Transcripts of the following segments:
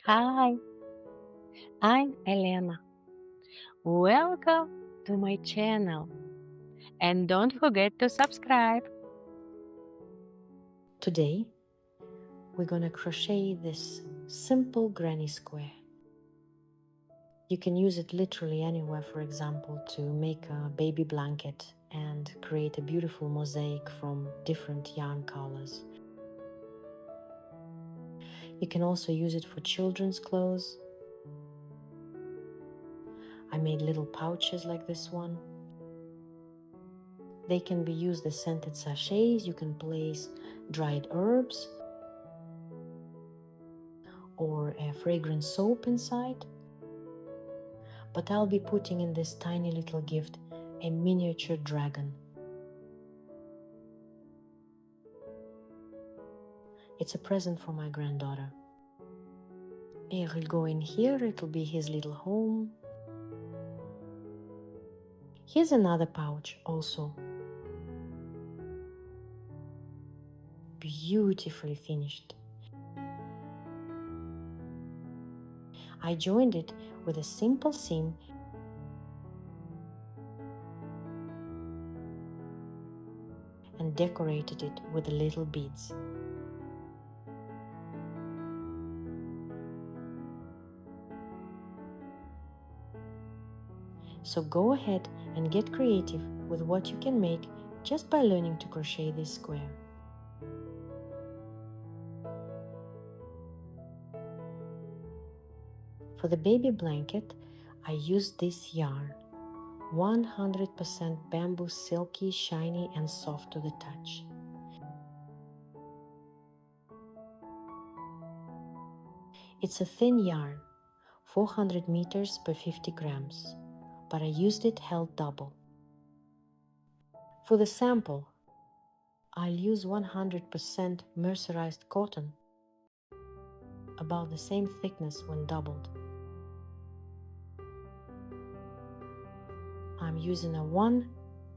Hi, I'm Elena. Welcome to my channel and don't forget to subscribe. Today, we're gonna crochet this simple granny square. You can use it literally anywhere, for example, to make a baby blanket and create a beautiful mosaic from different yarn colors. You can also use it for children's clothes. I made little pouches like this one. They can be used as scented sachets. You can place dried herbs or a fragrant soap inside. But I'll be putting in this tiny little gift a miniature dragon. It's a present for my granddaughter. He'll go in here, it'll be his little home. Here's another pouch also. Beautifully finished. I joined it with a simple seam and decorated it with the little beads. So go ahead and get creative with what you can make just by learning to crochet this square. For the baby blanket, I used this yarn, 100% bamboo, silky, shiny and soft to the touch. It's a thin yarn, 400 meters per 50 grams, but I used it held double. For the sample, I'll use 100% mercerized cotton, about the same thickness when doubled. I'm using a 1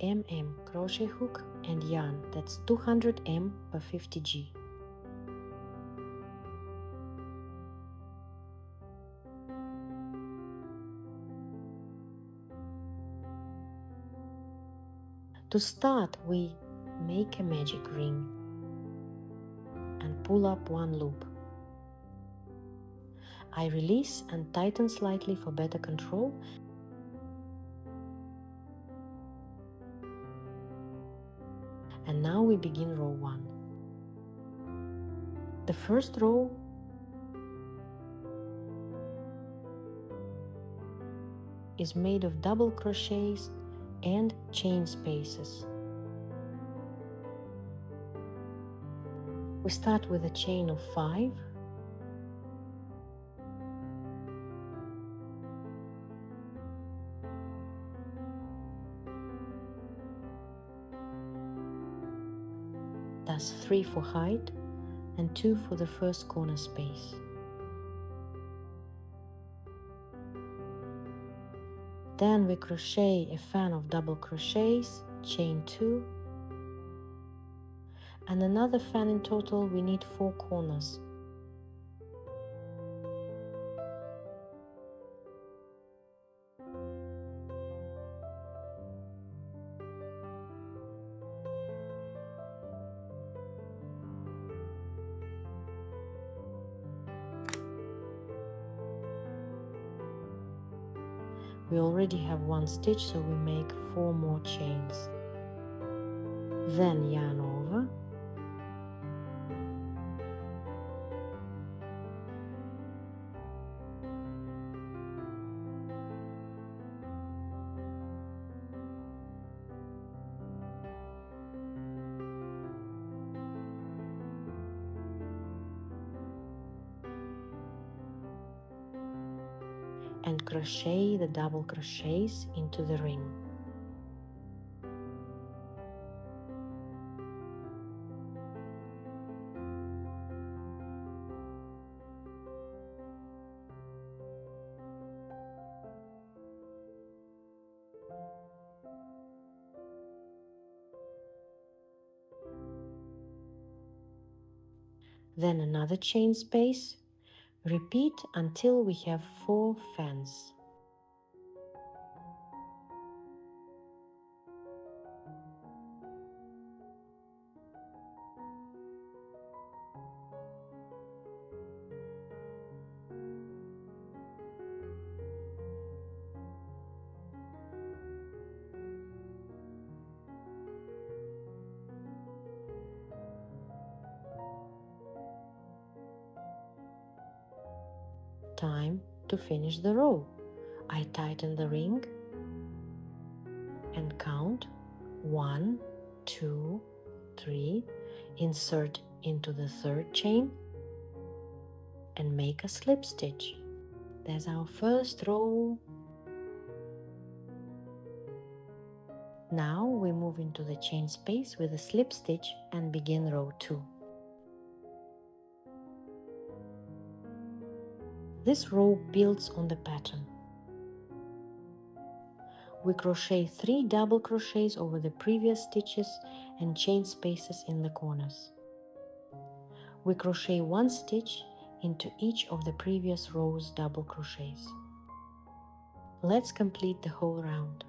mm crochet hook and yarn that's 200 m per 50 g. To start, we make a magic ring and pull up one loop. I release and tighten slightly for better control. And now we begin row 1. The first row is made of double crochets and chain spaces. We start with a chain of 5. That's 3 for height and 2 for the first corner space. Then we crochet a fan of double crochets, chain 2, and another fan. In total we need 4 corners. We already have 1 stitch, so we make 4 more chains. Then yarn over. And crochet the double crochets into the ring. Then another chain space, Repeat until we have 4 fans. Time to finish the row. I tighten the ring and count 1, 2, 3, insert into the 3rd chain and make a slip stitch. There's our first row. Now we move into the chain space with a slip stitch and begin row 2. This row builds on the pattern. We crochet 3 double crochets over the previous stitches and chain spaces in the corners. We crochet 1 stitch into each of the previous row's double crochets. Let's complete the whole round.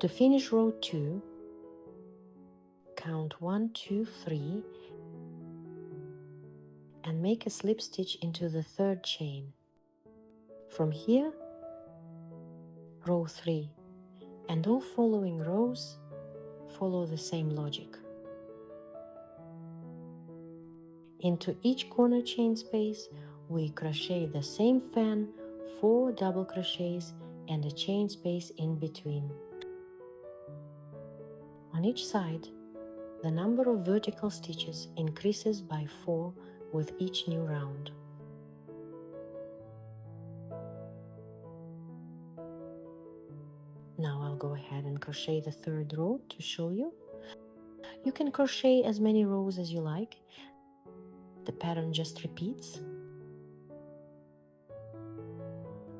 To finish row 2, count 1, 2, 3 and make a slip stitch into the 3rd chain. From here, row 3, and all following rows follow the same logic. Into each corner chain space, we crochet the same fan, 4 double crochets and a chain space in between. On each side, the number of vertical stitches increases by 4 with each new round. Now I'll go ahead and crochet the 3rd row to show you. You can crochet as many rows as you like. The pattern just repeats.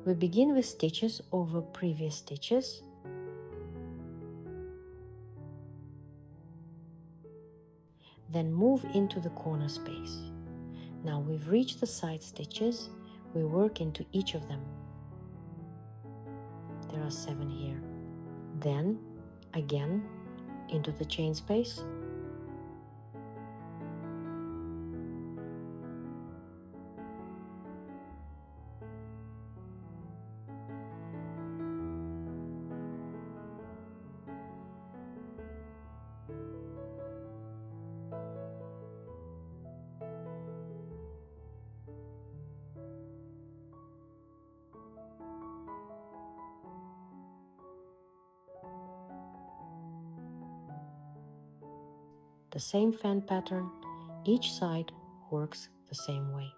We begin with stitches over previous stitches. Then move into the corner space. Now we've reached the side stitches. We work into each of them. There are 7 here. Then again into the chain space. the same fan pattern, each side works the same way.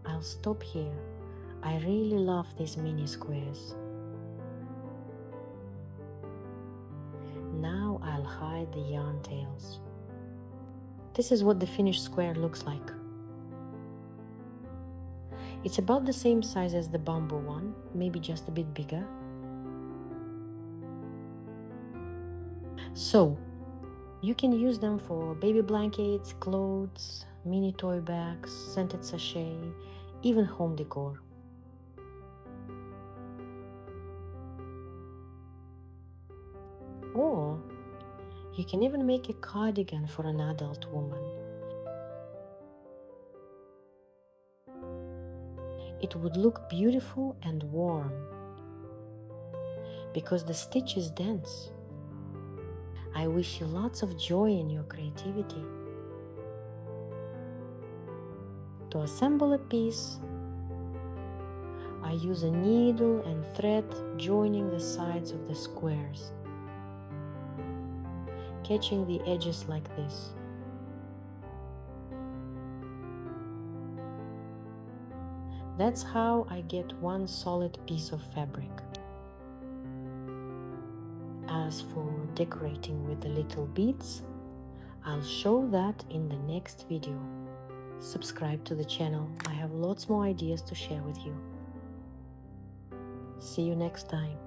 I'll stop here. I really love these mini squares. Now I'll hide the yarn tails. This is what the finished square looks like. It's about the same size as the bamboo one, maybe just a bit bigger. So, you can use them for baby blankets, clothes, mini toy bags, scented sachet, even home decor. Or you can even make a cardigan for an adult woman. It would look beautiful and warm because the stitch is dense. I wish you lots of joy in your creativity. To assemble a piece, I use a needle and thread joining the sides of the squares, catching the edges like this. That's how I get one solid piece of fabric. As for decorating with the little beads, I'll show that in the next video. Subscribe to the channel, I have lots more ideas to share with you. See you next time.